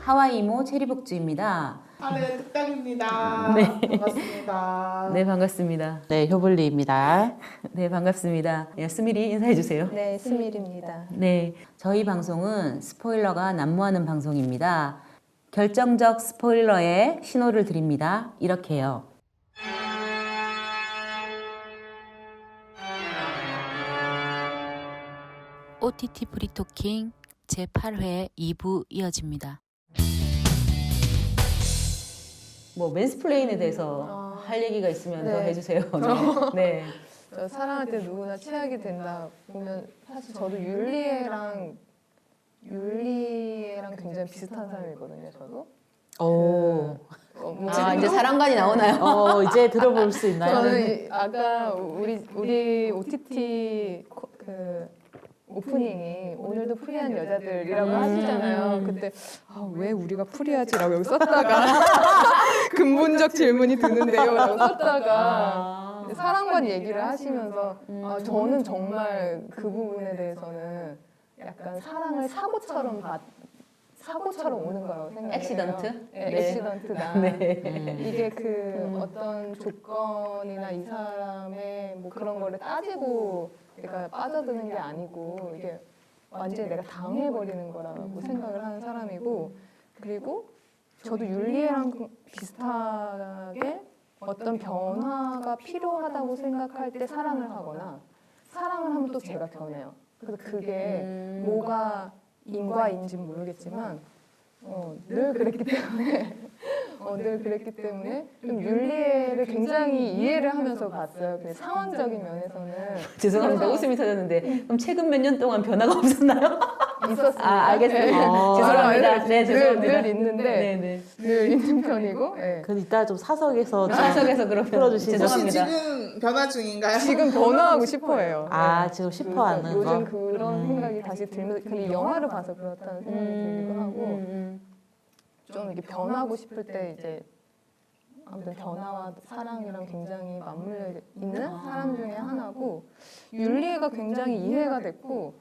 하와이모 체리복주입니다. 네, 특강입니다. 네. 반갑습니다. 네, 반갑습니다. 네, 효블리입니다. 네, 반갑습니다. 스미리 인사해 주세요. 네, 스밀입니다. 네, 저희 방송은 스포일러가 난무하는 방송입니다. 결정적 스포일러에 신호를 드립니다. 이렇게요. OTT 프리토킹 제8회 2부 이어집니다. 뭐 맨스플레인에 대해서 할 얘기가 있으면 더 네. 해주세요. 네. 저 사랑할 때 누구나 취하게 된다 보면 사실 저도 율리에랑 굉장히 비슷한 사람이거든요. 저도. 오, 아, 이제 사랑관이 나오나요? 이제 들어볼 수 있나요? 저는 아까 우리 OTT 그 오프닝이 오늘도 프리한 여자들이라고 하시잖아요. 그때 왜 우리가 프리하지라고 여기 썼다가 근본적 질문이 드는데요라고 썼다가 근데 사랑관 얘기를 하시면서 저는 정말 그 부분에 대해서는 약간 사랑을 사고처럼 오는 거라고 생각해요. 액시던트? 네, 네. 액시던트다. 네. 이게 그 어떤 조건이나 이 사람의 뭐 그런 거를 따지고 내가 빠져드는 게 아니고 이게 완전히 내가 당해버리는 거라고 생각을 하는 사람이고, 그리고 저도 율리에랑 비슷하게 어떤 변화가 필요하다고 생각할 때 사랑을 하거나 사랑을 하면 또 제가 변해요. 그래서 그게 뭐가 인과인지는 모르겠지만 늘 그랬기 때문에 좀 율리에를 굉장히 이해를 하면서 봤어요. 근데 상황적인 면에서는 죄송합니다. 웃음이 터졌는데 그럼 최근 몇 년 동안 변화가 없었나요? 있었습니다. 아, 알겠습니다. 네. 죄송합니다. 네, 죄송합니다. 늘 있는데 네, 네. 늘 있는 편이고. 네. 그 이따 좀 사석에서 좀 사석에서 그러면 풀어주시죠. 혹시 죄송합니다. 지금 변화 중인가요? 지금 변화하고 싶어해요. 아, 네. 지금 싶어하는 요즘 거? 그런 생각이 다시 들면서 근데 영화를 봐서 그렇다는 생각이 들기도 하고 좀 이렇게 변하고 싶을 때 이제 아무튼 변화와 사랑이랑 굉장히 맞물려 있는 사람 중에 하나고, 율리에가 굉장히 이해가 됐고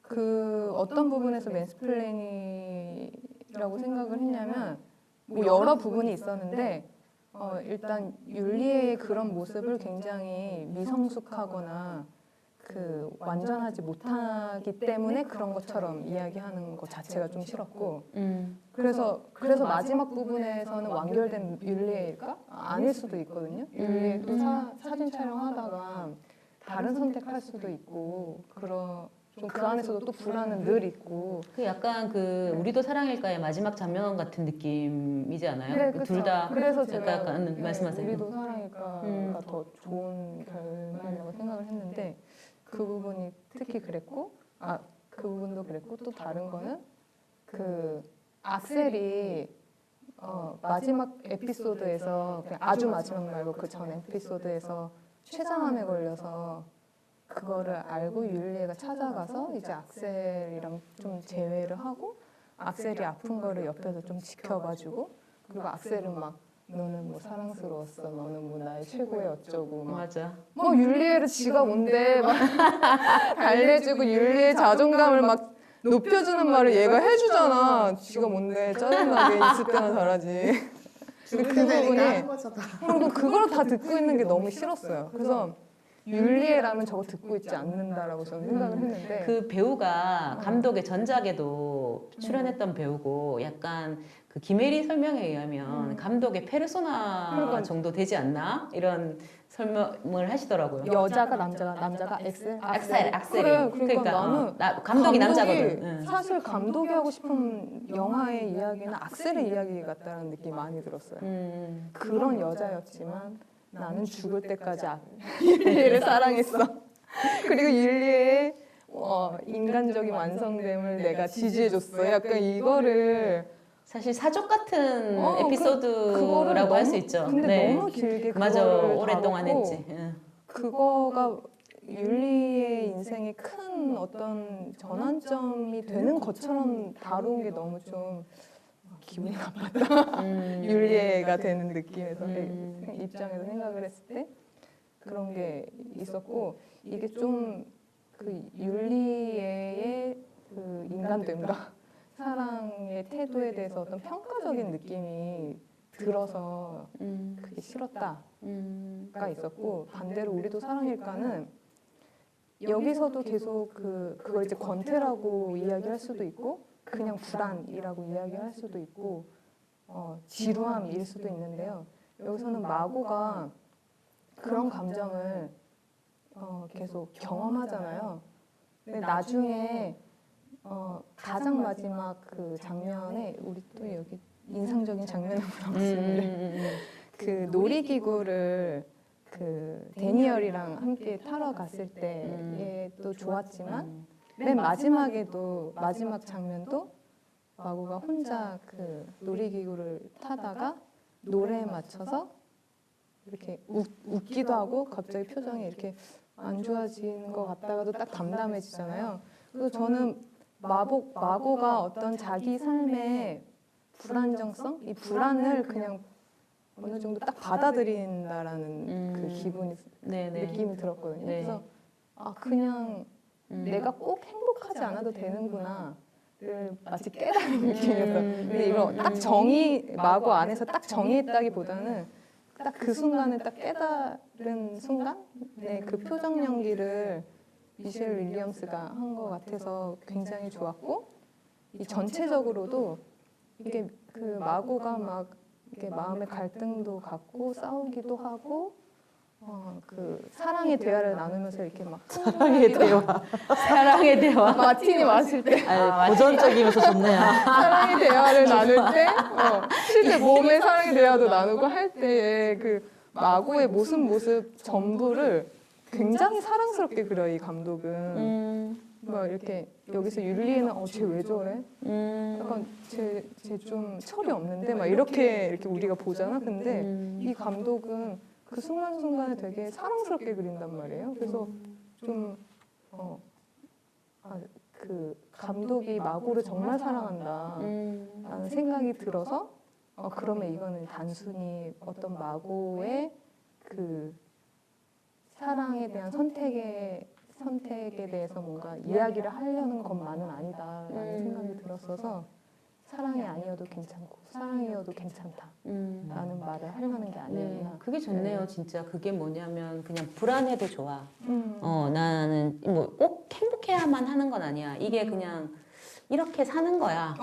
그 어떤 부분에서 맨스플레인이라고 생각을 했냐면 뭐 여러 부분이 있었는데 일단 율리에의 그런 모습을 굉장히 미성숙하거나 그 완전하지 못하기 때문에 그런 것처럼 이야기하는 것 자체가 좀 싫었고, 그래서 마지막 부분에서는 완결된 율리에일까? 아닐 수도 있거든요. 율리에도 사진 촬영하다가 다른 선택할 수도 있고 좀 그 안에서도 또 불안은 늘 있고. 그 약간 그 우리도 사랑일까의 마지막 장면 같은 느낌이지 않아요? 네, 둘 다. 그래서 제가 약간 말씀하세요. 우리도 사랑일까가 더 좋은 결말이라고 생각을 했는데 그 부분이 특히 그랬고, 그 부분도 그랬고, 또 다른 거는 그 악셀이 마지막 에피소드에서 그냥 아주 마지막 말고 그 전 에피소드에서 췌장암에 걸려서 그거를 알고 율리에가 찾아가서 이제 악셀이랑 좀 재회를 하고 악셀이 아픈 거를 옆에서 좀 지켜봐주고, 그리고 악셀은 막 너는 뭐 사랑스러웠어, 너는 뭐 나의 최고의 어쩌고 막 맞아. 뭐 율리에를 지가 뭔데 막 달래주고 율리의 자존감을 막 높여주는 말을 얘가 해주잖아. 지가 뭔데 짜증나게 있을 때나 잘하지. 그 되니까 부분이 하는 거죠. 그리고 그걸 다 듣고 있는 게 너무 싫었어요. 그래서 율리에라면 저거 듣고 있지 않는다라고 저는 생각을 했는데 그 배우가 감독의 전작에도 출연했던 배우고 약간 그 김혜리 설명에 의하면 감독의 페르소나 그러니까. 정도 되지 않나? 이런 설명을 하시더라고요. 여자가 남자가 악셀이. 악셀이. 그러니까 나는 감독이 남자거든. 응. 사실 감독이 하고 싶은 영화의 이야기는 악셀의 이야기 같다는 느낌이 많이 들었어요. 그런 여자였지만 나는 죽을 때까지 율리에를 사랑했어. 그리고 율리에의 인간적인 완성됨을 내가 지지해줬어. 약간 이거를 사실 사족 같은 그거를 에피소드라고 할 수 있죠. 근데 네. 너무 길게 맞아. 그거를 오랫동안 다뤘고, 했지. 응. 그거가 율리의 인생에 큰 어떤 전환점이 되는 것처럼 다룬 게 너무 좀 기분이 나빴다. 율리에가 되는 느낌에서 입장에서 생각을 했을 때 그런 게 있었고, 이게 좀 그 율리에의 그 인간됨과 사랑의 태도에 대해서 어떤 평가적인 느낌이 들어서 그게 싫었다가 있었고, 반대로 우리도 사랑일까는 여기서도 계속 그걸 이제 권태라고 이야기할 수도 있고, 그냥 불안이라고 이야기할 수도 있고, 지루함일 수도 있는데요. 여기서는 마고가 그런 감정을 계속 경험하잖아요. 근데 나중에 가장 마지막 그 장면에, 우리 또 여기 인상적인 장면을 보았는데 그 놀이기구를 그 데니얼이랑 함께 타러 갔을 때도 좋았지만, 맨 마지막에도, 마지막 장면도 마고가 혼자 그 놀이기구를 타다가 노래에 맞춰서 이렇게 웃기도 하고 갑자기 표정이 이렇게 안 좋아지는 것 같다가도 딱 담담해지잖아요. 그래서 저는 마고가 어떤 자기 삶의 불안정성? 이 불안을 그냥 어느 정도 딱 받아들인다라는 그 기분이, 네네. 느낌이 들었거든요. 네. 그래서 그냥 내가 꼭 행복하지 않아도 되는구나 를 마치 깨달은 느낌이었어요. 근데 이걸 딱 마고 안에서 딱 정의했다기보다는 딱 그 순간에 딱 깨달은 순간에 그 표정 연기를 미셸 윌리엄스가 한 것 같아서 굉장히 좋았고, 이 전체적으로도 이게 그 마고가 막 이렇게 마음의 갈등도 갖고 싸우기도 하고, 그 사랑의 대화를 나누면서 이렇게 막 사랑의 대화. 사랑의 대화. 마티니 마실 때 고전적이면서 좋네요. 사랑의 대화를 나눌 때, 실제 몸의 사랑의 대화도 나누고 할 때의 그 마고의 모습 전부를 굉장히 사랑스럽게 그려, 이 감독은. 막 이렇게 여기서 율리에는 쟤 왜 저래? 약간 쟤 좀 철이 없는데 막 이렇게 우리가 보잖아. 근데 이 감독은 그 순간순간에 되게 사랑스럽게 그린단 말이에요. 그래서 좀 그 감독이 마고를 정말 사랑한다 라는 생각이 들어서, 그러면 이거는 단순히 어떤 마고의 그 사랑에 대한 선택에 대해서 뭔가 이야기를 하려는 것만은 아니다라는 생각이 들었어서, 사랑이 아니어도 괜찮고 사랑이어도 괜찮다라는 말을 하려는 게 아니었나. 네, 그게 좋네요, 진짜. 그게 뭐냐면 그냥 불안해도 좋아. 나는 뭐 꼭 행복해야만 하는 건 아니야. 이게 그냥 이렇게 사는 거야.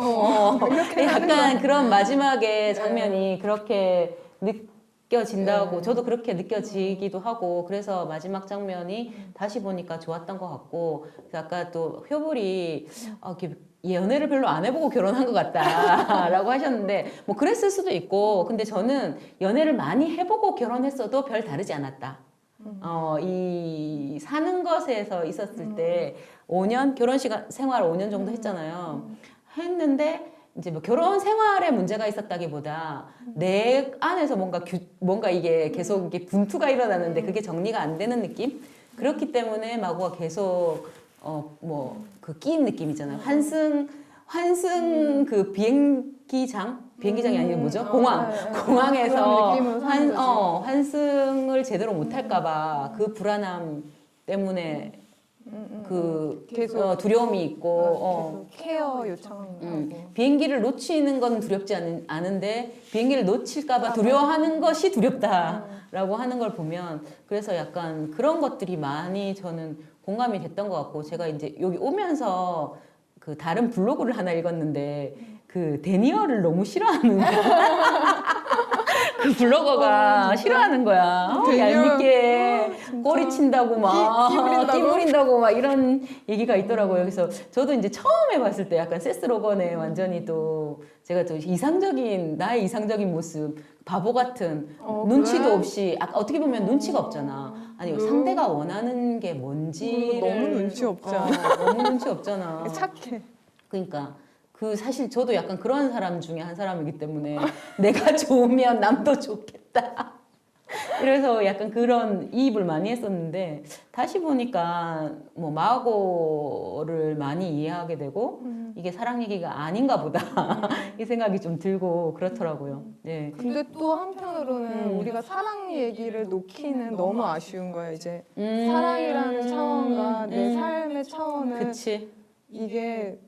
약간 그런 마지막에 장면이 그렇게 느껴진다고, 저도 그렇게 느껴지기도 하고, 그래서 마지막 장면이 다시 보니까 좋았던 것 같고, 아까 또 효불이 이렇게 연애를 별로 안 해보고 결혼한 것 같다라고 하셨는데, 뭐 그랬을 수도 있고, 근데 저는 연애를 많이 해보고 결혼했어도 별 다르지 않았다. 이 사는 것에서 있었을 때 5년 결혼식 생활 5년 정도 했잖아요. 했는데 이제 뭐 결혼 생활에 문제가 있었다기보다 내 안에서 뭔가 이게 계속 이게 분투가 일어나는데 그게 정리가 안 되는 느낌? 그렇기 때문에 마고가 계속 뭐 그 끼인 느낌이잖아요. 환승 그 비행기장이 아니고 뭐죠? 공항에서 환승을 제대로 못할까봐 그 불안함 때문에 계속 두려움이 있고, 계속 케어 요청하고. 비행기를 놓치는 건 두렵지 않은데 비행기를 놓칠까봐 두려워하는 것이 두렵다라고 하는 걸 보면, 그래서 약간 그런 것들이 많이 저는 공감이 됐던 것 같고, 제가 이제 여기 오면서 그 다른 블로그를 하나 읽었는데 그 데니얼을 너무 싫어하는 그 블로거가 싫어하는 거야. 얄밉게 꼬리 친다고 막 끼 부린다고 막 이런 얘기가 있더라고요. 그래서 저도 이제 처음에 봤을 때 약간 세스 로건의 완전히 또 제가 또 나의 이상적인 모습, 바보 같은 눈치도 그래? 없이, 어떻게 보면 눈치가 없잖아. 아니 상대가 원하는 게 뭔지를 너무 눈치 없잖아. 너무 눈치 없잖아. 착해. 그러니까 사실 저도 약간 그런 사람 중에 한 사람이기 때문에 내가 좋으면 남도 좋겠다. 그래서 약간 그런 이입을 많이 했었는데, 다시 보니까 뭐 마고를 많이 이해하게 되고 이게 사랑 얘기가 아닌가 보다 이 생각이 좀 들고 그렇더라고요. 네. 근데 또 한편으로는 우리가 사랑 얘기를 놓기는 너무 아쉬운 거야. 이제 사랑이라는 차원과 내 삶의 차원은 그치. 이게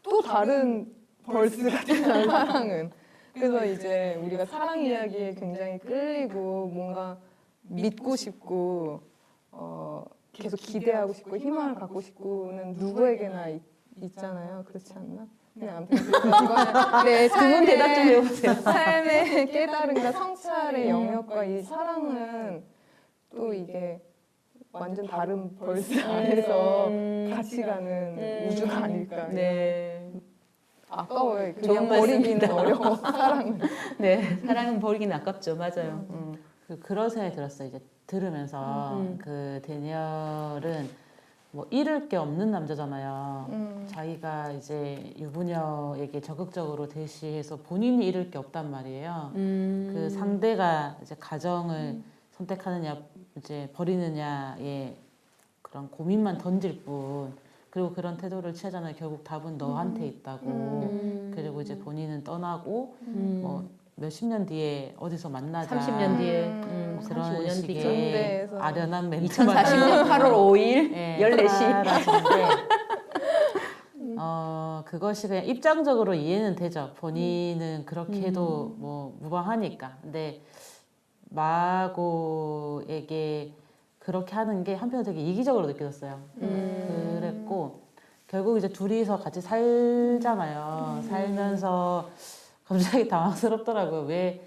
또 다른 벌스 같은 사랑은. 그래서 이제 우리가 사랑 이야기에 굉장히 끌리고 뭔가 믿고 싶고 계속 기대하고 싶고 희망을 갖고 싶고는 누구에게나 있잖아요. 그렇지 않나? 그냥 아무튼 그래서 이거는 내 두분 대답 좀 해보세요. 삶의 깨달음과 성찰의 영역과 이 사랑은 또 이게 완전 다른 벌스 안에서 같이 가는 우주가 아닐까. 네. 아까워요. 좋은 그냥 버리기는 어려워. 사랑은. 네. 사랑은 버리긴 아깝죠. 맞아요. 그런 생각이 들었어요. 이제 들으면서 그 데니얼은 뭐 잃을 게 없는 남자잖아요. 자기가 이제 유부녀에게 적극적으로 대시해서 본인이 잃을 게 없단 말이에요. 그 상대가 이제 가정을 선택하느냐 이제 버리느냐의 그런 고민만 던질 뿐. 그리고 그런 태도를 취하잖아요. 결국 답은 너한테 있다고. 그리고 이제 본인은 떠나고 뭐 몇십 년 뒤에 어디서 만나자. 30년 뒤에, 뭐 그런 35년 식의 군대에서. 아련한 멘트만 2040년 8월 5일 예, 14시. 사라지는데 그것이 그냥 입장적으로 이해는 되죠. 본인은 그렇게 해도 뭐 무방하니까. 근데 마고에게 그렇게 하는 게 한편으로 되게 이기적으로 느껴졌어요. 그랬고 결국 이제 둘이서 같이 살잖아요. 살면서 갑자기 당황스럽더라고요. 왜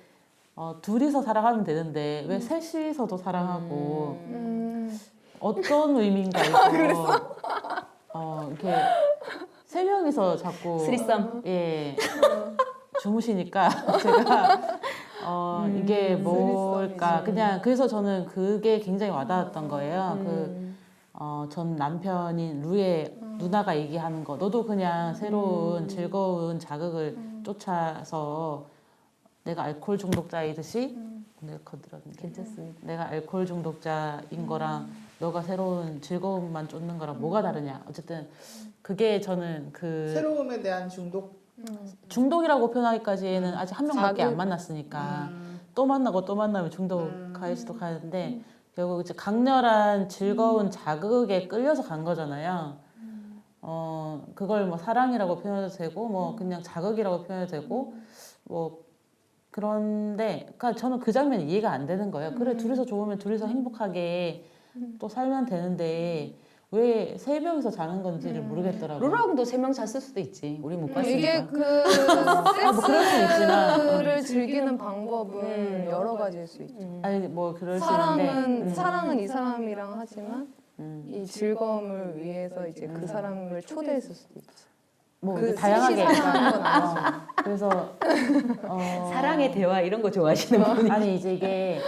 둘이서 사랑하면 되는데 왜 셋이서도 사랑하고 어떤 의미인가 이거 이렇게 세 명이서 자꾸 쓰리썸. 예 주무시니까 제가 이게 뭘까 그냥 그래서 저는 그게 굉장히 와닿았던 거예요. 전 남편인 루의 누나가 얘기하는 거 너도 그냥 새로운 즐거운 자극을 쫓아서 내가 알코올 중독자이듯이 내가 건드렸는데 괜찮습니다. 내가 알코올 중독자인 거랑 너가 새로운 즐거움만 쫓는 거랑 뭐가 다르냐 어쨌든 그게 저는 그 새로움에 대한 중독. 중독이라고 표현하기까지는 아직 한 명밖에 안 자극. 만났으니까 또 만나고 또 만나면 중독할 수도 가는데 결국 이제 강렬한 즐거운 자극에 끌려서 간 거잖아요. 그걸 뭐 사랑이라고 표현해도 되고 뭐 그냥 자극이라고 표현해도 되고 뭐 그런데 그러니까 저는 그 장면이 이해가 안 되는 거예요. 그래 둘이서 좋으면 둘이서 행복하게 또 살면 되는데 왜 세 명이서 자는 건지를 모르겠더라고요. 로라랑도 3명 잤을 수도 있지. 우리 못 봤으니까. 이게 그 뭐 그럴 수 있지만 섹스를 즐기는 방법은 여러 가지일 수 있죠. 아니 뭐 그럴 수 있는데 사랑은 이 사람이랑 하지만 이 즐거움을 위해서 이제 그 사람을 초대했을 수도 있지. 뭐 그 다양하게 셋이 사랑하는 건 아니지. 그래서 사랑의 대화 이런 거 좋아하시는 분이. 아니 이제 이게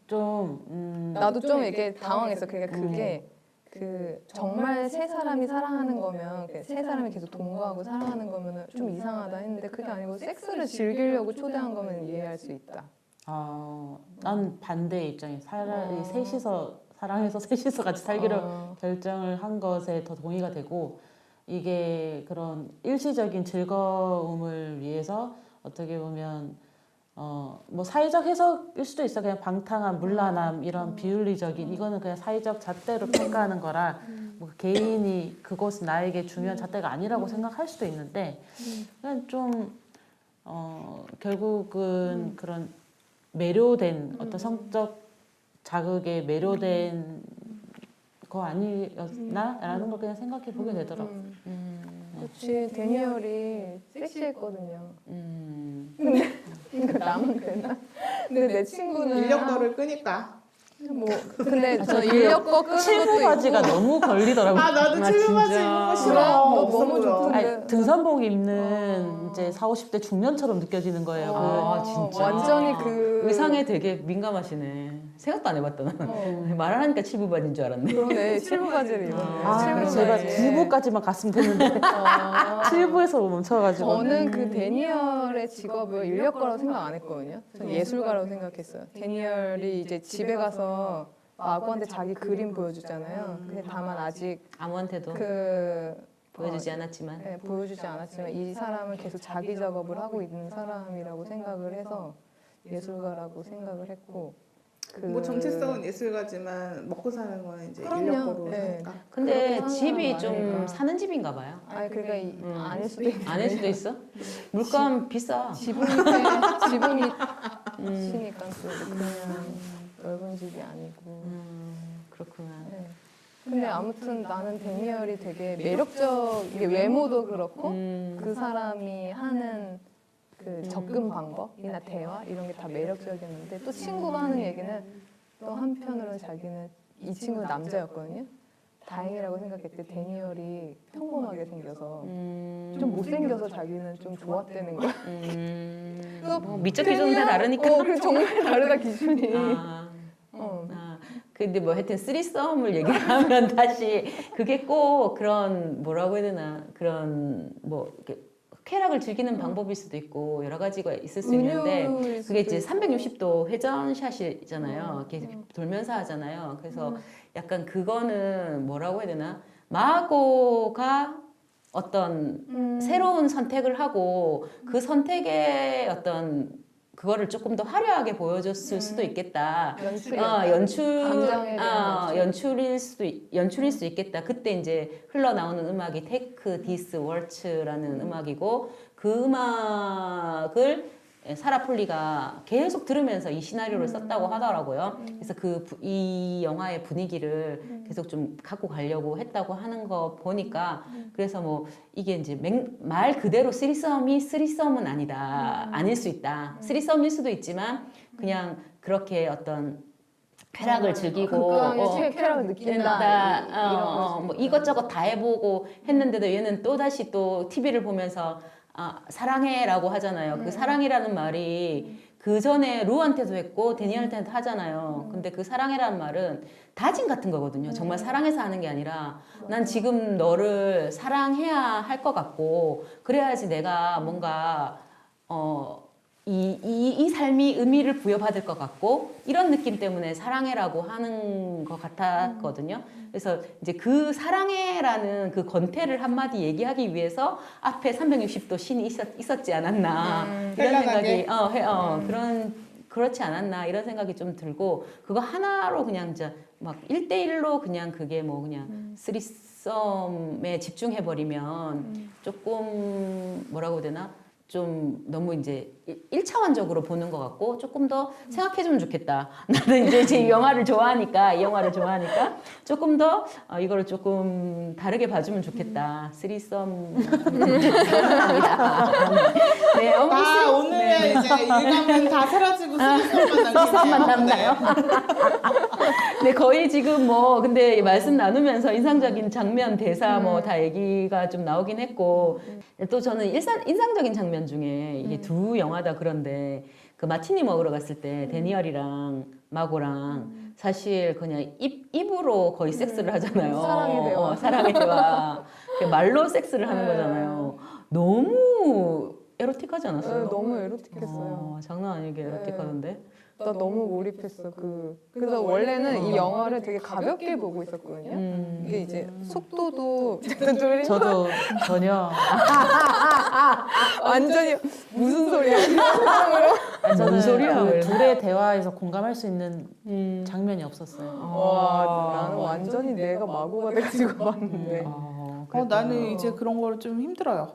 좀 나도 좀 이게 당황했어. 그러니까 그게 그 정말 세 사람이 사랑하는 거면 세 사람이 계속 동거하고 사랑하는 거면 좀 이상하다 했는데 그게 아니고 섹스를 즐기려고 초대한 거면 이해할 수 있다. 난 반대의 입장이에요. 차라리 셋이서 사랑해서 셋이서 같이 살기로 결정을 한 것에 더 동의가 되고 이게 그런 일시적인 즐거움을 위해서 어떻게 보면 뭐 사회적 해석일 수도 있어. 그냥 방탕한 문란함 이런 비윤리적인 이거는 그냥 사회적 잣대로 평가하는 거라 뭐 개인이 그것은 나에게 중요한 잣대가 아니라고 생각할 수도 있는데 그냥 좀 결국은 그런 매료된 어떤 성적 자극에 매료된 거 아니었나라는 걸 그냥 생각해 보게 되더라고. 그렇지. 데니얼이 섹시했거든요. 그러니까 나만 그랬나? 근데 내 친구는 인력거를 끄니까. 뭐 근데 저 인력거 끄는 칠부 것도 바지가 있고 너무 걸리더라고. 아 나도 칠부바지 입는 거 싫어. 없어 너무 보여. 좋던데. 아니, 등산복 입는 이제 40, 50대 중년처럼 느껴지는 거예요. 아, 진짜? 완전히 그 의상에 되게 민감하시네. 생각도 안 해봤다 나는. 말을 하니까 칠부바지인 줄 알았네. 그러네. 칠부 바지를 입었네. 아, 칠부 제가 바지. 9부까지만 갔으면 됐는데 7부에서 멈춰가지고 저는 그 데니얼의 직업을 인력거라고 생각 안 했거든요. 전 예술가라고 생각했어요. 데니얼이 이제 집에 가서 마구한테 자기 그림 보여주잖아요. 근데 다만 아직 아무한테도 보여주지 않았지만. 네, 보여주지 않았지만 이 사람은 계속 자기 작업을 하고 있는 사람이라고 생각을 해서 예술가라고 생각을 했고 뭐 정체성은 예술가지만 먹고 사는 거는 이제 그럼요. 인력거로 네. 사니까. 근데 그렇게 집이 사는 좀 사람은 사는 집인가 봐요. 아니 그러니까 아닐 수도 있고 아닐 수도 있어? 물감 비싸. 지붕이 치니까 또 그냥 넓은 집이 아니고. 그렇구나. 네. 근데 아무튼 나는 데니얼이 되게 매력적, 이게 외모도 그렇고 그 사람이 하는 그 접근 방법이나 대화 이런 게 다 매력적이었는데 또 친구가 하는 얘기는 또 한편으로는 자기는 이 친구는 남자였거든요. 다행이라고 생각했대. 데니얼이 평범하게 생겨서 좀 못생겨서 자기는 좀 좋았다는 거야. 뭐 미적 기준은 다 다르니까. 그 정말 다르다 기준이. 아, 어. 근데 뭐 하여튼 쓰리썸을 얘기를 하면 다시 그게 꼭 그런 뭐라고 해야 되나 그런 뭐 이렇게 쾌락을 즐기는 방법일 수도 있고 여러 가지가 있을 수 있는데 그게 이제 360도 회전샷이잖아요. 이렇게 돌면서 하잖아요. 그래서 약간 그거는 뭐라고 해야 되나 마고가 어떤 새로운 선택을 하고 그 선택의 어떤 그거를 조금 더 화려하게 보여줬을 수도 있겠다. 연출일 수 있겠다. 그때 이제 흘러나오는 음악이 테이크 디스 월츠라는 음악이고 그 음악을 사라 폴리가 계속 들으면서 이 시나리오를 썼다고 하더라고요. 그래서 이 영화의 분위기를 계속 좀 갖고 가려고 했다고 하는 거 보니까 그래서 뭐 이게 이제 말 그대로 쓰리썸은 아니다. 아닐 수 있다. 쓰리썸일 수도 있지만 그냥 그렇게 어떤 쾌락을 즐기고 쾌락을 느낀다. 뭐 이것저것 다 해보고 했는데도 얘는 또다시 또 TV를 보면서 사랑해라고 하잖아요. 그 사랑이라는 말이 그 전에 루한테도 했고 데니얼한테도 하잖아요. 근데 그 사랑해라는 말은 다짐 같은 거거든요. 정말 사랑해서 하는 게 아니라 난 지금 너를 사랑해야 할 것 같고 그래야지 내가 뭔가 이 삶이 의미를 부여받을 것 같고 이런 느낌 때문에 사랑해라고 하는 것 같았거든요. 그래서 이제 그 사랑해라는 그 건태를 한마디 얘기하기 위해서 앞에 360도 신이 있었지 않았나 이런 생각이 그렇지 않았나 이런 생각이 좀 들고 그거 하나로 그냥 이제 막 1대1로 그냥 그게 뭐 그냥 쓰리썸에 집중해버리면 조금 뭐라고 해야 되나 좀 너무 이제 1차원적으로 보는 것 같고 조금 더 생각해주면 좋겠다. 나는 이제 이 영화를 좋아하니까 조금 더 이거를 조금 다르게 봐주면 좋겠다. 쓰리썸 네, 오늘의 이제 일감은 다 사라지고 쓰리썸만 남나요? 네, 거의 지금 뭐 근데 말씀 나누면서 인상적인 장면, 대사 뭐 다 얘기가 좀 나오긴 했고 또 저는 인상적인 장면 중에 이게 두 영화다 그런데 그 마티니 먹으러 갔을 때 데니얼이랑 마고랑 사실 그냥 입으로 거의 섹스를 하잖아요. 사랑의 대화. 사랑의 대화. 말로 섹스를 하는 거잖아요. 너무 에로틱하지 않았어요? 너무 에로틱했어요. 장난 아니게 에로틱하던데. 나 너무 몰입했어. 그래서 원래는 이 영화를 되게 가볍게 보고 있었거든요. 이게 이제 속도도 저도 전혀 완전히 무슨 소리야? 저는 소리야, 그 왜. 둘의 대화에서 공감할 수 있는 장면이 없었어요. 와, 나는 완전히 내가 마고가 돼가지고 봤는데. 나는 이제 그런 거를 좀 힘들어요.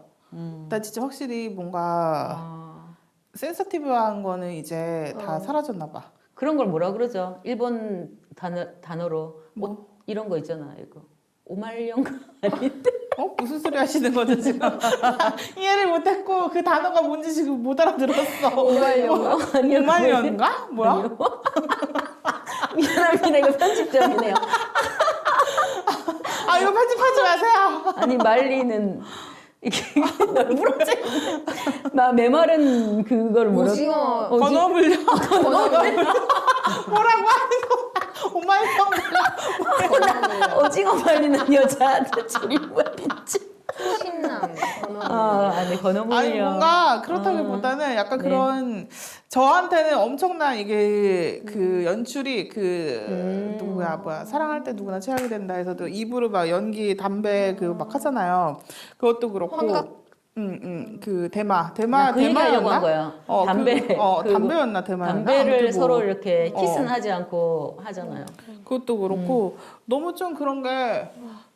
나 진짜 확실히 뭔가 센서티브한 거는 이제 다 사라졌나 봐. 그런 걸 뭐라 그러죠? 일본 단어로 뭐? 이런 거 있잖아. 이거 오말령가 아닌데? 무슨 소리 하시는 거죠 지금? 이해를 못했고 그 단어가 뭔지 지금 못 알아들었어. 오말령가? 아니요. 오말련가? 뭐야? 미안합니다. 이거 편집점이네요. 이거 편집하지 마세요. 아니 말리는 이게 널 물었지? 나 메마른 그걸 뭐라고? 오징어. 건어물려. 뭐라고 하는 거야? 오말련가? 오징어 말리는 여자한테 줄이 뭐야 대체? 신남. 아니 건어물려. 아니 뭔가 그렇다기보다는 약간 그런 저한테는 엄청난 이게 그 연출이 누구야 사랑할 때 누구나 취하게 된다 해서도 입으로 막 연기 담배 그 막 하잖아요. 그것도 그렇고 환각? 그 대마 그 얘기하려고 한 대마였나? 거야. 담배. 담배였나 대마였나? 담배를 아무튼 서로 뭐. 이렇게 키스는 하지 않고 하잖아요. 그것도 그렇고 너무 좀 그런 게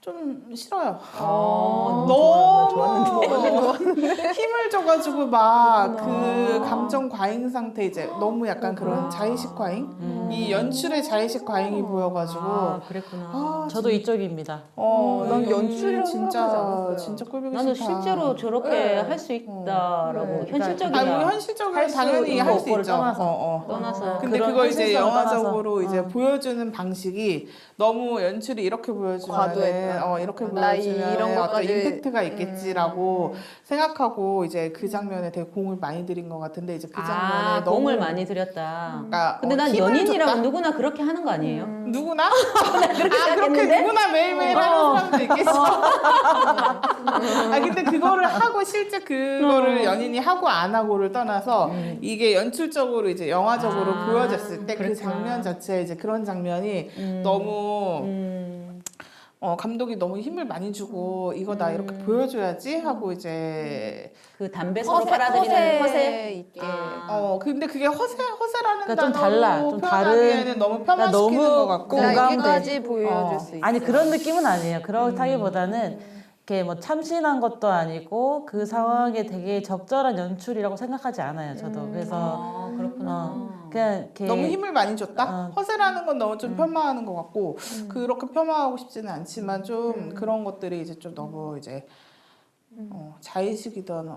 좀 싫어요. 너무 너무 힘을 줘가지고 막 그 감정 과잉 상태 이제 너무 약간 그런 자의식 과잉 이 연출의 자의식 과잉이 보여가지고 아, 그랬구나. 저도 이쪽입니다. 난 연출이라고 생각하지 않았어요. 진짜 꼴보기 나는 싫다. 실제로 저렇게 네. 할 수 있다라고 네. 현실적이야. 아니 뭐 현실적으로 할수 당연히 있고 할 수 없고를 있죠. 떠나서. 떠나서 근데 그런 그거 이제 현실성을 영화적으로 떠나서. 이제 보여주는 방식이 너무 연출이 이렇게 보여주면 과도했다. 이렇게 나 보여주면 이런 어떤 것까지- 임팩트가 있겠지라고 생각하고 이제 그 장면에 되게 공을 많이 들인 것 같은데 이제 그 장면에 너무 공을 많이 들였다. 그러니까, 근데 난 힘을 연인이라면 줬다? 누구나 그렇게 하는 거 아니에요? 누구나? 그렇게 생각했는데? 누구나 매일매일 하는 사람도 있겠어. 근데 그거를 하고 실제 그거를 연인이 하고 안 하고를 떠나서 이게 연출적으로 이제 영화적으로 보여졌을 때 그 그렇구나. 장면 자체 이제 그런 장면이 너무 감독이 너무 힘을 많이 주고 이거 나 이렇게 보여줘야지 하고 이제 그 담배 서로 빨아들이는 허세. 있게. 근데 그게 허세라는 그러니까 좀 단어로 달라. 좀 표현하기에는 다른- 너무 그러니까 폄하시키는 너무 것 같고 나 공감돼. 여기까지 보여줄 수 있어. 아니 그런 느낌은 아니에요. 그렇다기보다는 이렇게 뭐 참신한 것도 아니고 그 상황에 되게 적절한 연출이라고 생각하지 않아요. 저도 그래서 그렇구나. 그냥 이렇게 너무 힘을 많이 줬다? 허세라는 건 너무 좀 폄하하는 것 같고 그렇게 폄하하고 싶지는 않지만 좀 그런 것들이 이제 좀 너무 이제 자의식이든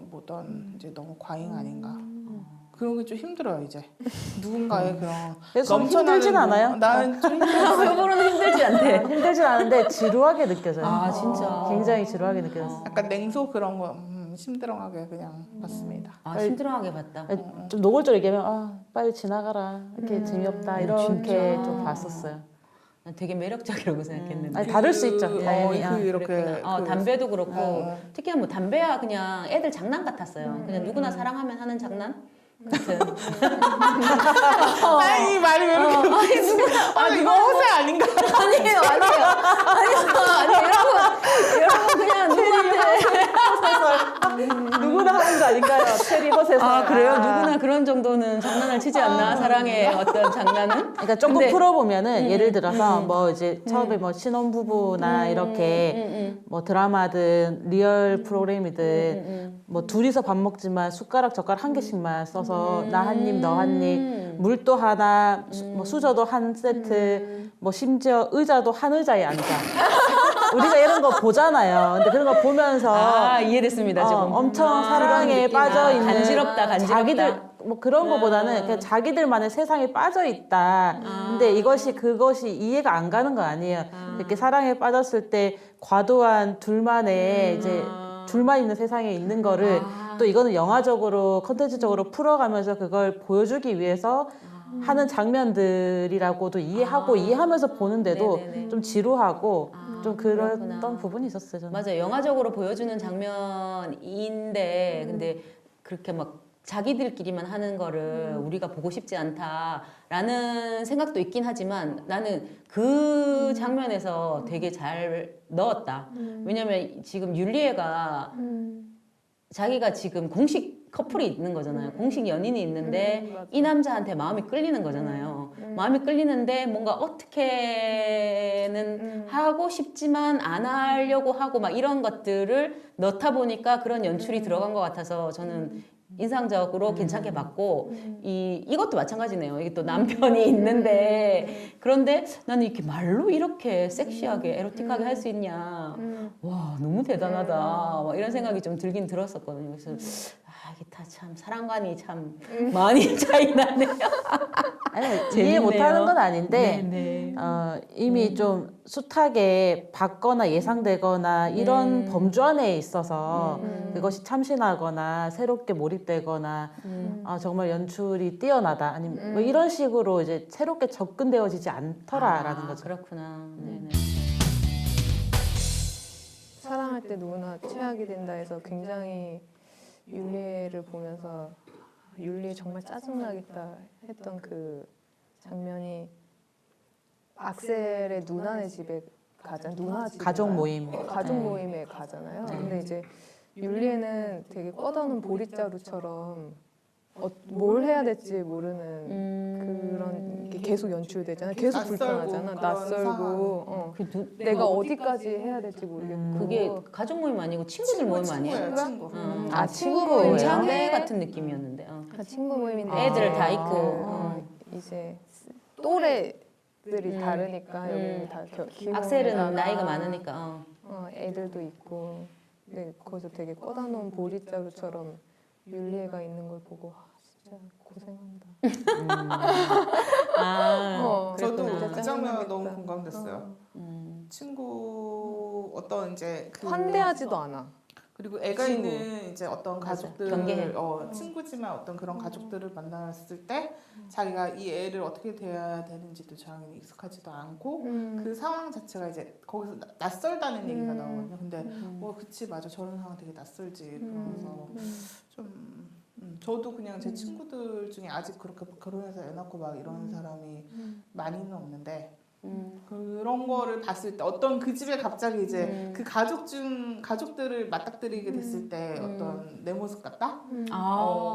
뭐든 이제 너무 과잉 아닌가 그런 게 좀 힘들어요 이제 누군가의 그런 그래서 넘쳐나는 힘들진 않아요? 나는 좀 힘들었어요. 여보로는 힘들지 않대. 힘들진 않은데 지루하게 느껴져요. 아, 진짜. 굉장히 지루하게 느껴졌어요. 약간 냉소 그런 거 심드렁하게 그냥 봤습니다. 아, 힘들어하게 봤다. 좀 노골적으로 얘기하면 빨리 지나가라 이렇게 재미없다 이렇게 좀 봤었어요. 난 되게 매력적이라고 생각했는데. 아니 다를 수 있죠. 당연히. 이렇게 그랬구나. 담배도 그렇고 특히 뭐 담배야 그냥 애들 장난 같았어요. 그냥 누구나 사랑하면 하는 장난 같은. 이 말이 왜 이렇게 이거 허세 아닌가? 아니에요. 여러분 그냥 누구한테 누구나 하는 거 아닌가요? 체리 허세서. 그래요? 누구나 그런 정도는 장난을 치지 않나? 사랑의 어떤 장난은? 그러니까 조금 근데- 풀어보면은 예를 들어서 뭐 이제 처음에 뭐 신혼부부나 이렇게 뭐 드라마든 리얼 프로그램이든 뭐 둘이서 밥 먹지만 숟가락 젓가락 한 개씩만 써서 나 한 입 너 한 입 물도 하나 뭐 수저도 한 세트 뭐 심지어 의자도 한 의자에 앉아 우리가 이런 거 보잖아요. 근데 그런 거 보면서 이해됐습니다. 지금. 엄청 사랑에 빠져 있는 간지럽다. 자기들 뭐 그런 거보다는 그냥 자기들만의 세상에 빠져 있다. 근데 그것이 이해가 안 가는 거 아니에요. 이렇게 사랑에 빠졌을 때 과도한 둘만의 이제 둘만 있는 세상에 있는 거를 또 이거는 영화적으로 컨텐츠적으로 풀어가면서 그걸 보여주기 위해서 하는 장면들이라고도 이해하면서 보는데도 네네네. 좀 지루하고 좀 그랬던 그렇구나. 부분이 있었어요. 저는. 맞아요. 영화적으로 보여주는 장면인데 근데 그렇게 막 자기들끼리만 하는 거를 우리가 보고 싶지 않다라는 생각도 있긴 하지만 나는 그 장면에서 되게 잘 넣었다. 왜냐면 지금 율리애가 자기가 지금 공식 커플이 있는 거잖아요. 공식 연인이 있는데 이 남자한테 마음이 끌리는 거잖아요. 마음이 끌리는데 뭔가 어떻게는 하고 싶지만 안 하려고 하고 막 이런 것들을 넣다 보니까 그런 연출이 들어간 것 같아서 저는 인상적으로 괜찮게 봤고 이것도 마찬가지네요. 이게 또 남편이 있는데 그런데 나는 이렇게 말로 이렇게 섹시하게 에로틱하게 할 수 있냐. 와 너무 대단하다. 막 이런 생각이 좀 들긴 들었었거든요. 그래서 이게 다 참 사랑관이 참 많이 차이 나네요. 아니, 이해 재밌네요. 못하는 건 아닌데 네. 이미 좀 숱하게 받거나 예상되거나 이런 범주 안에 있어서 그것이 참신하거나 새롭게 몰입되거나 정말 연출이 뛰어나다 아니면 뭐 이런 식으로 이제 새롭게 접근되어지지 않더라라는 거죠. 그렇구나. 네네. 사랑할 때 누구나 최악이 된다 해서 굉장히 율리를 보면서 율리 정말 짜증나겠다 했던 그 장면이 악셀의 누나네 집에 가잖아. 누나 집 가족 모임. 가족 모임에 가잖아요. 근데 이제 율리에는 되게 뻗어놓은 보릿자루처럼 뭘 해야 될지 모르는 그런 게 계속 연출되잖아. 계속 낯설고 불편하잖아. 그런 낯설고 상황. 내가 어디까지 해야 될지 모르겠고 그게 가족 모임 아니고 친구들 모임 아니야? 친구예요, 친구. 친구 모임 모임이야? 장회 같은 느낌이었는데. 친구 모임인데 애들 다 이제, 있고. 이제 또래들이 다르니까 여기 다 악셀은 나이가 많으니까. 애들도 있고 근데 거기서 되게 꽂아놓은 보릿자루처럼 율리에가 있는 걸 보고 진짜 고생한다. 저도 그랬더니 그 장면 너무 짜증나겠다. 공감됐어요. 친구 어떤 이제 그 환대하지도 않아. 그리고 애가 친구. 있는 이제 어떤 가족들 경계해. 친구지만 어떤 그런 가족들을 만났을 때 자기가 이 애를 어떻게 대해야 되는지도 당연히 익숙하지도 않고 그 상황 자체가 이제 거기서 낯설다는 얘기가 나오거든요. 근데 그치 맞아 저런 상황 되게 낯설지 그러면서 좀 저도 그냥 제 친구들 중에 아직 그렇게 결혼해서 애 낳고 막 이런 사람이 많이는 없는데 그런 거를 봤을 때 어떤 그 집에 갑자기 이제 그 가족들을 맞닥뜨리게 됐을 때 어떤 내 모습 같다?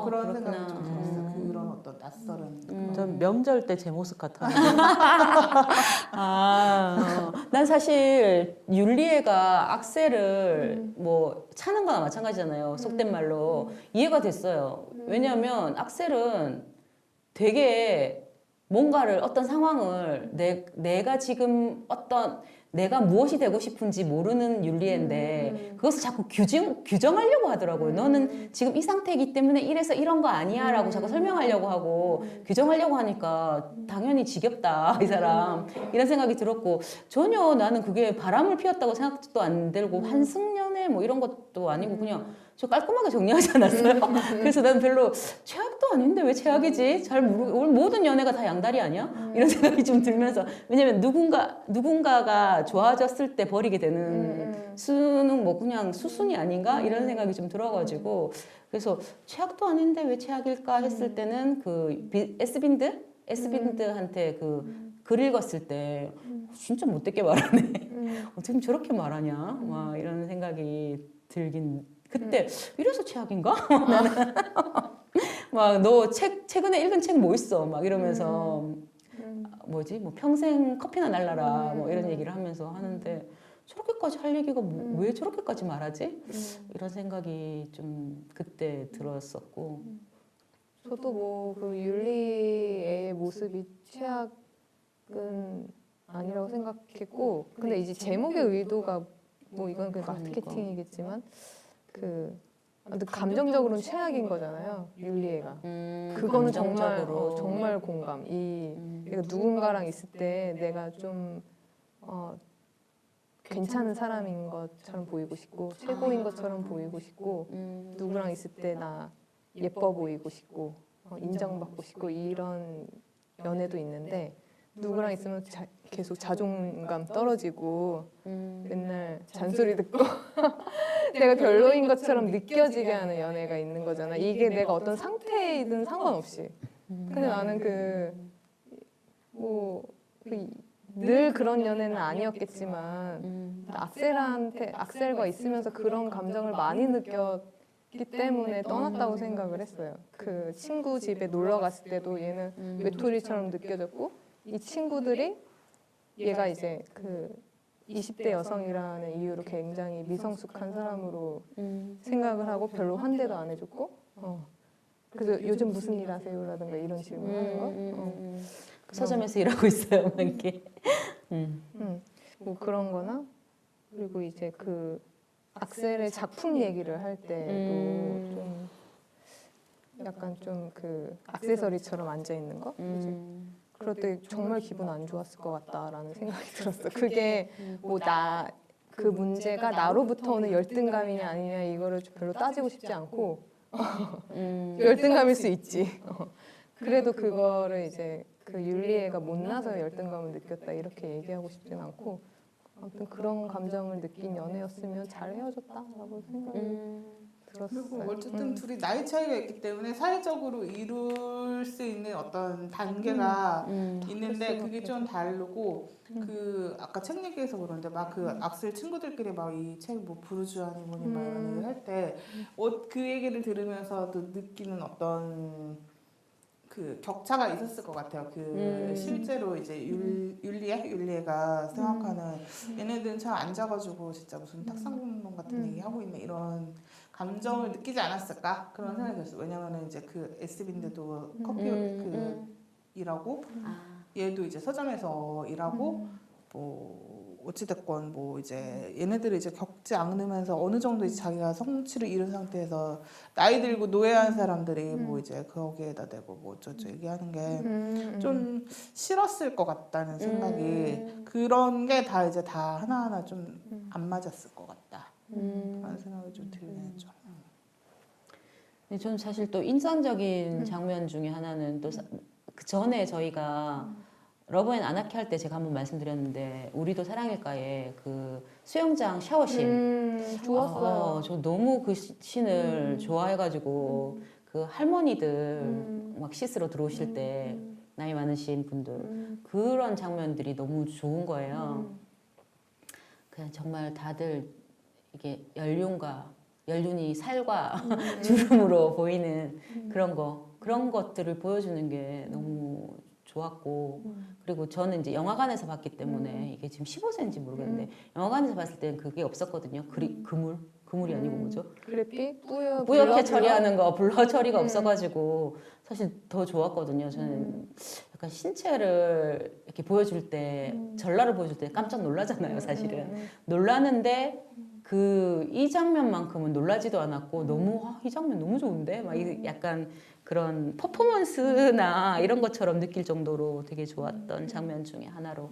그런 생각이 좀 들었어요. 그런 어떤 낯설은 전 명절 때 제 모습 같아요. 난 사실 율리에가 악셀을 뭐 차는 거나 마찬가지잖아요. 속된 말로. 이해가 됐어요. 왜냐하면 악셀은 되게 뭔가를 어떤 상황을 내가 지금 내가 무엇이 되고 싶은지 모르는 율리에인데 그것을 자꾸 규정하려고 하더라고요. 너는 지금 이 상태이기 때문에 이래서 이런 거 아니야 라고 자꾸 설명하려고 하고 규정하려고 하니까 당연히 지겹다 이 사람 이런 생각이 들었고 전혀 나는 그게 바람을 피웠다고 생각도 안 들고 환승연애 뭐 이런 것도 아니고 그냥 저 깔끔하게 정리하지 않았어요? 그래서 난 별로 최악도 아닌데 왜 최악이지? 잘 모르고 모든 연애가 다 양다리 아니야? 이런 생각이 좀 들면서 왜냐면 누군가가 좋아졌을 때 버리게 되는 수는 뭐 그냥 수순이 아닌가? 이런 생각이 좀 들어가지고 그래서 최악도 아닌데 왜 최악일까 했을 때는 그 에스빈드한테 그 글 읽었을 때 진짜 못되게 말하네. 어떻게 저렇게 말하냐? 막 이런 생각이 들긴 그때 이래서 최악인가? 나는 막 너 최근에 읽은 책 뭐 있어? 막 이러면서 뭐지? 뭐 평생 커피나 날라라 뭐 이런 얘기를 하면서 하는데 저렇게까지 할 얘기가 왜 저렇게까지 말하지? 이런 생각이 좀 그때 들었었고 저도 뭐 그 율리의 모습이 최악은 아니라고 생각했고 근데 이제 제목의 의도가 뭐 이건 그 마케팅이겠지만 그 감정적으로는 최악인 거잖아요 율리에가 그거는 정말 공감 내가 누군가랑 있을 때 내가 좀 괜찮은 사람인 것처럼 보이고 싶고 최고인 것처럼 보이고 싶고 누구랑 있을 때 나 예뻐 보이고 싶고 인정받고 싶고 이런 연애도 있는데 누구랑 있으면 계속 자존감 떨어지고 맨날 잔소리 듣고 내가 별로인 것처럼 느껴지게 하는 연애가 있는 거잖아. 이게 내가 어떤 상태이든 상관없이. 근데 나는 늘 그런 연애는 아니었겠지만 악셀과 있으면서 그런 감정을 많이 느꼈기 때문에 떠났다고 생각을 했어요. 그 친구 집에 놀러 갔을 때도 얘는 외톨이처럼 느껴졌고 이 친구들이 얘가 이제 그 20대 여성이라는 이유로 굉장히 미성숙한 사람으로 생각을 하고 별로 환대도 안 해줬고 그래서 요즘 무슨 일 하세요? 라든가 이런 질문하는 거 서점에서 일하고 있어요 막 이렇게 뭐 그런 거나 그리고 이제 그 악셀의 작품 얘기를 할 때도 좀 약간 좀 그 액세서리처럼 앉아있는 거 그럴 때 정말 기분 안 좋았을 것 같다라는 생각이 들었어. 그게 뭐 그 문제가 나로부터 오는 열등감이냐 아니냐 이거를 별로 따지고 싶지 않고 열등감일 수 있지. 그래도 그거를 이제 그 율리에가 못나서 열등감을 느꼈다 이렇게 얘기하고 싶진 않고 아무튼 그런 감정을 느낀 연애였으면 잘 헤어졌다라고 생각이 들었어요. 그리고 어쨌든 둘이 나이 차이가 있기 때문에 사회적으로 이룰 수 있는 어떤 단계가 있는데 그게 좀 다르고 그 아까 책 얘기해서 그런데 막 그 악셀 친구들끼리 막 이 책 뭐 부르주아니 뭐니 막 이런 얘기를 할 때 그 얘기를 들으면서도 느끼는 어떤 그 격차가 있었을 것 같아요. 그 실제로 이제 율리에가 생각하는 얘네들은 참 앉아가지고 진짜 무슨 탁상공론 같은 얘기 하고 있네 이런 감정을 느끼지 않았을까 그런 생각이 들었어요. 왜냐면은 이제 그 SB인데도 커피 그 일하고 얘도 이제 서점에서 일하고 뭐 어찌됐건 뭐 이제 얘네들을 이제 겪지 않으면서 어느 정도 이제 자기가 성취를 이룬 상태에서 나이 들고 노예한 사람들이 뭐 이제 거기에다 대고 뭐 어쩌고 얘기하는 게 좀 싫었을 것 같다는 생각이 그런 게 다 이제 다 하나하나 좀 안 맞았을 것 같다 라는 생각이 좀 들긴 했죠. 근데 저는 사실 또 인상적인 장면 중에 하나는 또 그 전에 저희가 러브 앤 아나키 할 때 제가 한번 말씀드렸는데 우리도 사랑일까에 그 수영장 샤워씬 좋았어요. 저 너무 그 씬을 좋아해가지고 그 할머니들 막 씻으러 들어오실 때 나이 많으신 분들 그런 장면들이 너무 좋은 거예요. 그냥 정말 다들 이게 연륜이 살과 주름으로 보이는 그런 것들을 보여주는 게 너무 좋았고 그리고 저는 이제 영화관에서 봤기 때문에 이게 지금 15세인지 모르겠는데 영화관에서 봤을 때는 그게 없었거든요. 그물이 아니고 뭐죠? 그래픽 뿌옇게 처리하는 거 블러 처리가 없어가지고 사실 더 좋았거든요. 저는 약간 신체를 이렇게 보여줄 때 전라를 보여줄 때 깜짝 놀라잖아요. 사실은 놀라는데 이 장면만큼은 놀라지도 않았고 너무 이 장면 너무 좋은데 막 약간 그런 퍼포먼스나 이런 것처럼 느낄 정도로 되게 좋았던 장면 중에 하나로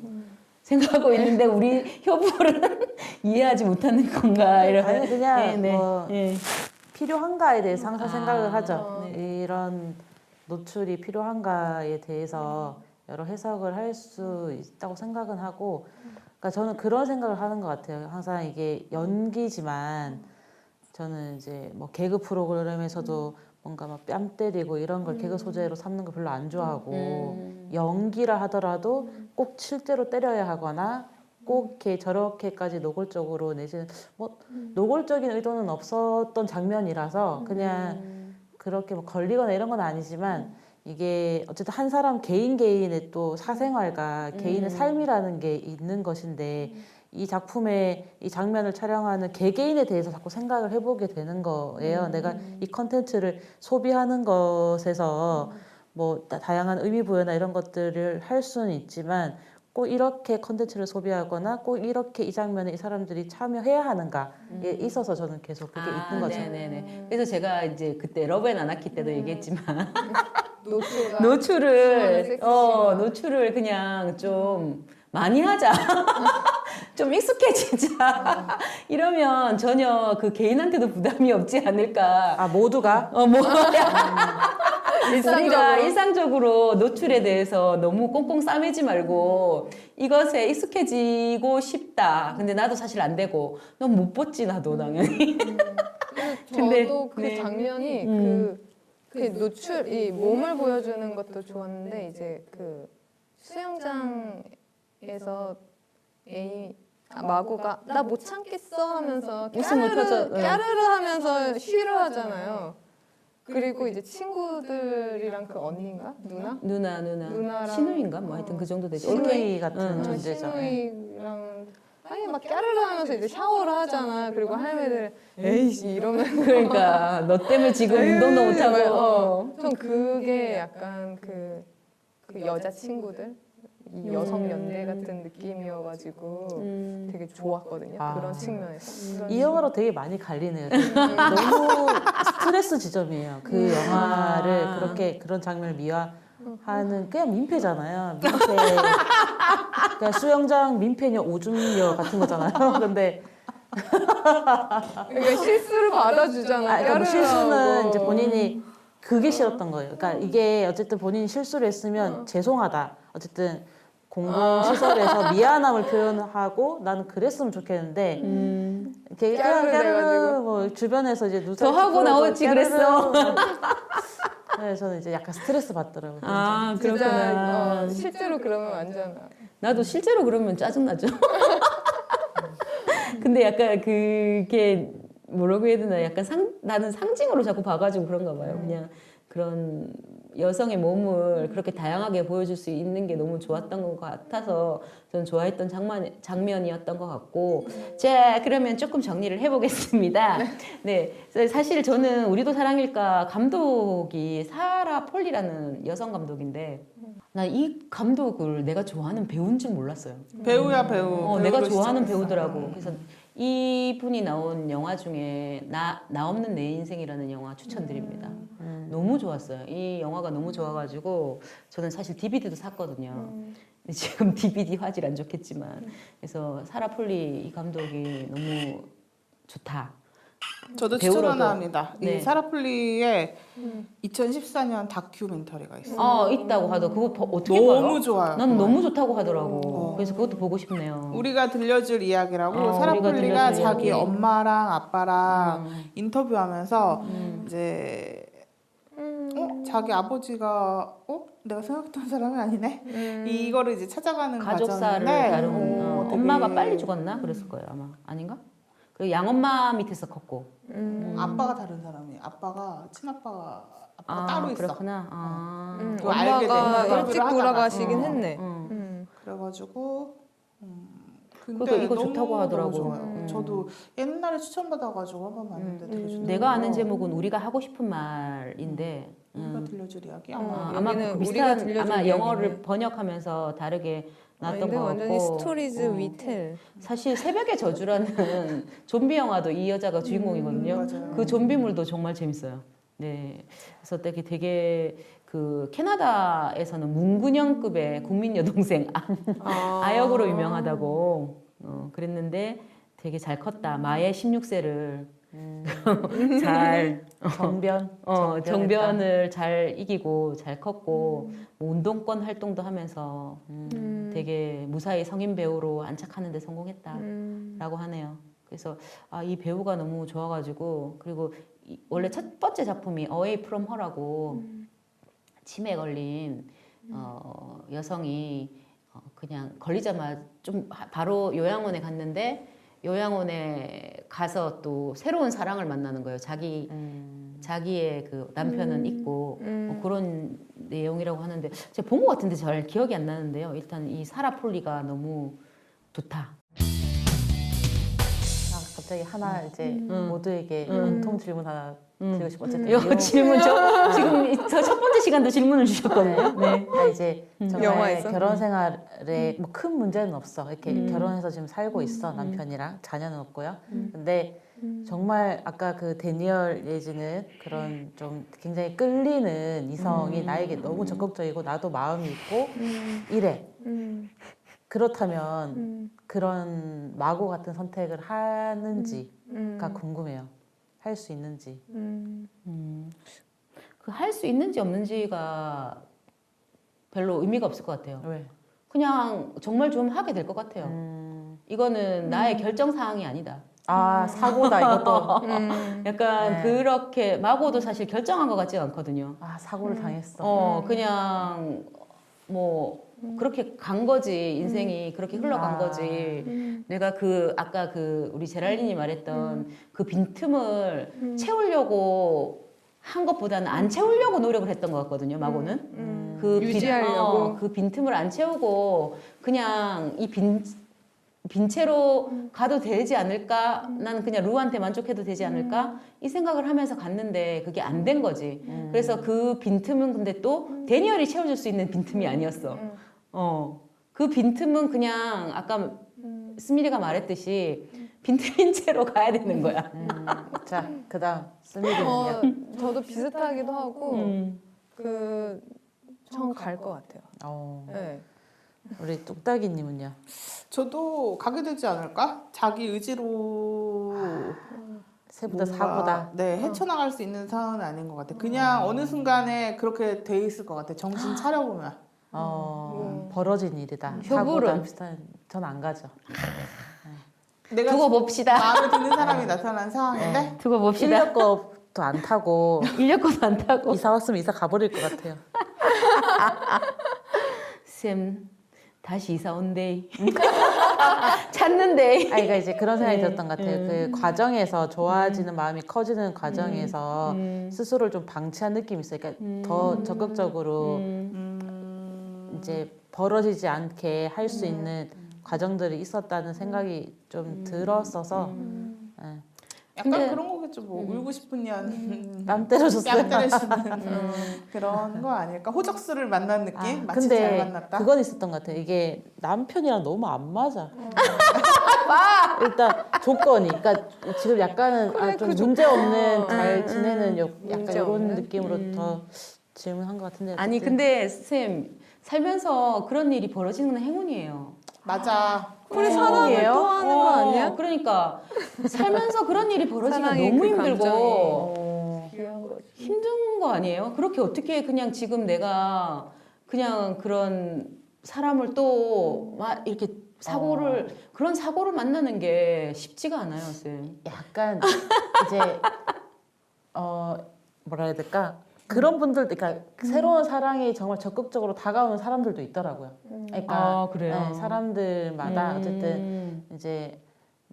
생각하고 있는데 우리 효부는 이해하지 못하는 건가 이런. 아니 그냥 뭐 네. 필요한가에 대해서 항상 생각을 하죠. 네. 이런 노출이 필요한가에 대해서 여러 해석을 할 수 있다고 생각은 하고, 그러니까 저는 그런 생각을 하는 것 같아요. 항상 이게 연기지만 저는 이제 뭐 개그 프로그램에서도 뭔가 막 뺨 때리고 이런 걸 개그 소재로 삼는 거 별로 안 좋아하고 연기라 하더라도 꼭 실제로 때려야 하거나 꼭 이렇게 저렇게까지 노골적으로 내지는 뭐 노골적인 의도는 없었던 장면이라서 그냥 그렇게 뭐 걸리거나 이런 건 아니지만 이게 어쨌든 한 사람 개인의 또 사생활과 개인의 삶이라는 게 있는 것인데 이 작품의 이 장면을 촬영하는 개개인에 대해서 자꾸 생각을 해보게 되는 거예요. 내가 이 컨텐츠를 소비하는 것에서 뭐 다양한 의미 부여나 이런 것들을 할 수는 있지만 꼭 이렇게 컨텐츠를 소비하거나 꼭 이렇게 이 장면에 이 사람들이 참여해야 하는가에 있어서 저는 계속 그게 있는 거죠. 네네네. 그래서 제가 이제 그때 러브 앤 아나키 때도 얘기했지만 노출을 노출을 그냥 좀 많이 하자. 좀 익숙해지자. 이러면 전혀 그 개인한테도 부담이 없지 않을까. 아 모두가 우리가 일상적으로 노출에 대해서 너무 꽁꽁 싸매지 말고 이것에 익숙해지고 싶다. 근데 나도 사실 안 되고 넌 못 봤지 나도 당연히. 근데 저도 그 네. 장면이 그 노출 이 몸을 보여주는 것도 좋았는데 이제 그 수영장에서 마고가 나 못 참겠어 하면서 웃음 못 하죠. 까르르 하면서 쉬를 하잖아요. 그리고 이제 친구들이랑 그 언니인가 누나랑 신우인가 뭐 하여튼 그 정도 되죠. 신우이 같은 존재죠. 신우이랑 하긴 막 까르르 하면서 이제 샤워를 하잖아. 그리고 할매들 에이씨 이러면 그러니까 너 때문에 지금 운동도 못 하고. 전 그게 약간 그 여자 친구들 이 여성 연대 같은 느낌이어가지고 되게 좋았거든요. 아. 그런 측면에서. 이 영화로 되게 많이 갈리네요. 너무 스트레스 지점이에요. 그 영화를 그렇게 그런 장면을 미화하는 그냥 민폐잖아요. 민폐. 그냥 수영장 민폐녀 오줌녀 같은 거잖아요. 근데 그러니까 실수를 받아주잖아. 그러니까 뭐 실수는 이제 본인이 그게 싫었던 거예요. 그러니까 이게 어쨌든 본인이 실수를 했으면 죄송하다. 어쨌든 공공시설에서 미안함을 표현하고 나는 그랬으면 좋겠는데 이렇게 깨르르 돼가지고. 뭐 주변에서 이제 누사 더 하고 나오지 그랬어. 네, 저는 이제 약간 스트레스 받더라고요. 아 진짜 그렇구나. 실제로 그러면 완전 나도 실제로 그러면 짜증나죠. 근데 약간 그게 뭐라고 해야 되나 약간 나는 상징으로 자꾸 봐가지고 그런가 봐요. 그냥 그런 여성의 몸을 그렇게 다양하게 보여줄 수 있는 게 너무 좋았던 것 같아서 저는 좋아했던 장면이었던 것 같고 자 그러면 조금 정리를 해보겠습니다. 네, 사실 저는 우리도 사랑일까 감독이 사라 폴리라는 여성 감독인데 난 이 감독을 내가 좋아하는 배우인 줄 몰랐어요. 배우야 배우. 내가 배우로 좋아하는 시작했어. 배우더라고. 그래서 이분이 나온 영화 중에 나 없는 내 인생이라는 영화 추천드립니다. 너무 좋았어요. 이 영화가 너무 좋아가지고 저는 사실 DVD도 샀거든요. 근데 지금 DVD 화질 안 좋겠지만 그래서 사라 폴리 이 감독이 너무 좋다. 저도 배우로도. 추천 하나 합니다. 네. 이 사라폴리의 2014년 다큐멘터리가 있어요. 있다고 하더 그거 어떻게 너무 봐요? 좋아요. 난 너무 좋다고 하더라고. 그래서 그것도 보고 싶네요. 우리가 들려줄 이야기라고 우리가 사라폴리가 들려줄 자기 이야기. 엄마랑 아빠랑 인터뷰하면서 이제 자기 아버지가 내가 생각했던 사람이 아니네. 이거를 이제 찾아가는 가족사를 과정인데 다룬 되게 엄마가 빨리 죽었나 그랬을 거예요 아마 아닌가? 그 양엄마 밑에서 컸고 아빠가 다른 사람이. 아빠가 친아빠가 따로 있어. 그렇구나. 그거 알게 돼. 엄마가 인터뷰를 일찍 하다가. 돌아가시긴 어. 했네. 그래가지고 그러니까 이거 좋다고 하더라고. 좋아요. 저도 옛날에 추천받아가지고 한번 봤는데 되게 좋더라고요. 내가 아는 제목은 우리가 하고 싶은 말인데 우리가 들려줄 이야기 아마 여기는 그 우리가 비슷한 들려줄 아마 영어를 이야기네. 번역하면서 다르게 나왔던 근데 것 완전히 같고 스토리즈 위텔. 사실 새벽의 저주라는 좀비 영화도 이 여자가 주인공이거든요. 맞아요. 그 좀비물도 정말 재밌어요. 네, 그래서 되게 그 캐나다에서는 문근영급의 국민 여동생 아역으로 유명하다고 그랬는데 되게 잘 컸다. 마의 16세를 잘 정변을 잘 이기고 잘 컸고 뭐 운동권 활동도 하면서 되게 무사히 성인 배우로 안착하는 데 성공했다라고 하네요. 그래서 이 배우가 너무 좋아가지고 그리고 원래 첫 번째 작품이 Away from Her라고 치매에 걸린 여성이 그냥 걸리자마자 좀 바로 요양원에 갔는데 요양원에 가서 또 새로운 사랑을 만나는 거예요. 자기의 그 남편은 있고 뭐 그런 내용이라고 하는데 제가 본 것 같은데 잘 기억이 안 나는데요. 일단 이 사라 폴리가 너무 좋다. 갑자기 하나 이제 모두에게 공통 질문 하나 드리고 싶어. 어쨌든 이거 질문 지금 저 첫 번째 시간도 질문을 주셨거든요. 네. 이제 정말 영화에서? 결혼 생활에 뭐 큰 문제는 없어. 이렇게 결혼해서 지금 살고 있어. 남편이랑 자녀는 없고요. 근데 정말 아까 그 데니얼 예지는 그런 좀 굉장히 끌리는 이성이 나에게 너무 적극적이고 나도 마음이 있고 이래. 그렇다면 그런 마구 같은 선택을 하는지가 궁금해요. 할 수 있는지. 그 할 수 있는지 없는지가 별로 의미가 없을 것 같아요. 왜? 그냥 정말 좀 하게 될 것 같아요. 이거는 나의 결정 사항이 아니다. 사고다 이것도. 약간 네. 그렇게 마고도 사실 결정한 것 같지 않거든요. 사고를 당했어. 그냥 뭐 그렇게 간 거지 인생이 그렇게 흘러간 거지. 내가 아까 우리 제랄린이 말했던 그 빈틈을 채우려고 한 것보다는 안 채우려고 노력을 했던 것 같거든요. 마고는 유지하려고. 그 빈틈을 안 채우고 그냥 이 빈 채로 가도 되지 않을까? 나는 그냥 루한테 만족해도 되지 않을까? 이 생각을 하면서 갔는데 그게 안 된 거지. 그래서 그 빈틈은 근데 또 데니얼이 채워줄 수 있는 빈틈이 아니었어. 그 빈틈은 그냥 아까 스미리가 말했듯이 빈틈인 채로 가야 되는 거야. 자, 그다음 스미리는요. 저도 비슷하기도 하고 전 갈 것 같아요. 네. 우리 뚝딱이님은요. 저도 가게 되지 않을까? 자기 의지로 새보다 뭔가, 사고다. 네, 헤쳐나갈 수 있는 상황은 아닌 것 같아. 그냥 어느 순간에 그렇게 돼 있을 것 같아. 정신 차려보면. 벌어진 일이다. 협으로. 사고다 비슷한. 전 안 가죠. 내가 두고 봅시다. 마음에 드는 사람이 나타난 상황인데 두고 봅시다. 인력거도 안 타고 인력거도 안 타고. 이사 왔으면 이사 가버릴 것 같아요. 쌤 다시 이사 온대. 찾는데. 그러니까 이제 그런 생각이 들었던 것 같아요. 그 과정에서 좋아지는 마음이 커지는 과정에서 스스로를 좀 방치한 느낌이 있어요. 그러니까 더 적극적으로 이제 벌어지지 않게 할 수 있는 과정들이 있었다는 생각이 좀 들었어서 예. 약간 근데- 그런 거겠죠. 뭐 울고 싶은 년 뺨 때려줬어요. 뺨 때려주는 그런 거 아닐까? 호적수를 만난 느낌? 마치 잘 근데 만났다. 그건 있었던 것 같아요. 이게 남편이랑 너무 안 맞아. 일단 조건이. 그러니까 지금 약간은 좀 문제 없는 잘 지내는 약간 문제 이런 없는? 느낌으로 더 질문한 것 같은데. 아니 어쨌든. 근데 쌤 살면서 그런 일이 벌어지는 건 행운이에요. 맞아. 그래, 사랑을 또 하는 거 아니야? 그러니까 살면서 그런 일이 벌어지기가 사랑의 너무 그 힘들고 귀한 거지. 힘든 거 아니에요? 그렇게 어떻게 그냥 지금 내가 그냥 그런 사람을 또 막 이렇게 그런 사고를 만나는 게 쉽지가 않아요, 쌤. 약간 이제 뭐라 해야 될까? 그런 분들, 그러니까 새로운 사랑이 정말 적극적으로 다가오는 사람들도 있더라고요. 그러니까 아, 그래요? 네, 사람들마다 어쨌든 이제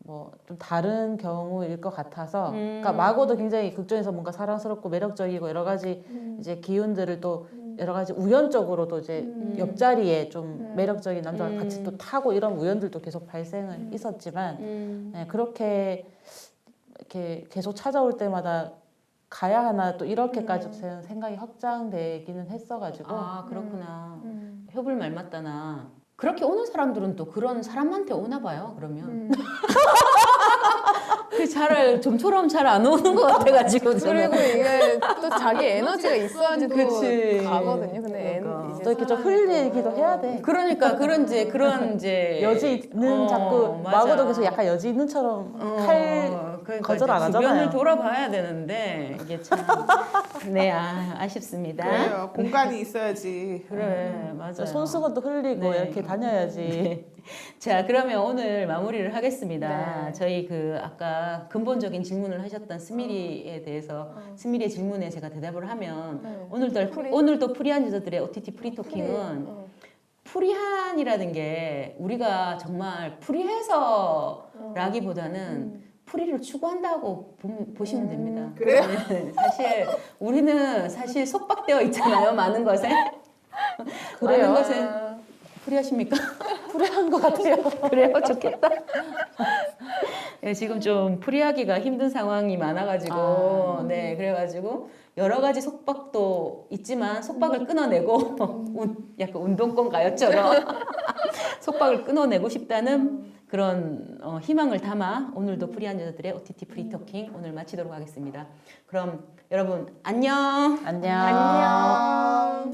뭐 좀 다른 경우일 것 같아서, 그러니까 마고도 굉장히 극중에서 뭔가 사랑스럽고 매력적이고 여러 가지 이제 기운들을 또 여러 가지 우연적으로도 이제 옆자리에 좀 매력적인 남자가 같이 또 타고 이런 우연들도 계속 발생을 있었지만 네, 그렇게 이렇게 계속 찾아올 때마다 가야 하나 또 이렇게까지 생각이 확장되기는 했어가지고 아 그렇구나. 협을 말 맞다나. 그렇게 오는 사람들은 또 그런 사람한테 오나 봐요. 그러면 그 잘 좀처럼 잘 안 오는 것 같아가지고 저는. 그리고 이게 또 자기 에너지가 있어야지 또 그치. 가거든요. 근데 그러니까. 이제 또 이렇게 좀 흘리기도 해야 돼. 그러니까 그런 이제 여지 있는 자꾸 맞아. 마고도 계속 약간 여지 있는 처럼 그러니까 거절 안 이제 주변을 하잖아요. 돌아봐야 되는데 이게 참 네, 아쉽습니다. 그래요. 공간이 있어야지. 그래, 맞아. 손수건도 흘리고 네. 이렇게 다녀야지. 네. 자, 그러면 오늘 마무리를 하겠습니다. 네. 저희 그 아까 근본적인 질문을 하셨던 스미리에 대해서 스미리의 질문에 제가 대답을 하면 네. 오늘도 프리한 유저들의 OTT 프리토킹은 프리한이라는 게 우리가 정말 프리해서라기보다는 프리를 추구한다고 보시면 됩니다. 그래요? 네, 우리는 사실 속박되어 있잖아요. 많은 것에. 그래요. 많은 것에 프리하십니까? 불행한 것 같아요. 그래요? 좋겠다. 네, 지금 좀 프리하기가 힘든 상황이 많아가지고, 네, 그래가지고 여러 가지 속박도 있지만 속박을 끊어내고, 약간 운동권 가요처럼 속박을 끊어내고 싶다는 그런 희망을 담아 오늘도 프리한 여자들의 OTT 프리토킹 오늘 마치도록 하겠습니다. 그럼 여러분 안녕. 안녕. 안녕.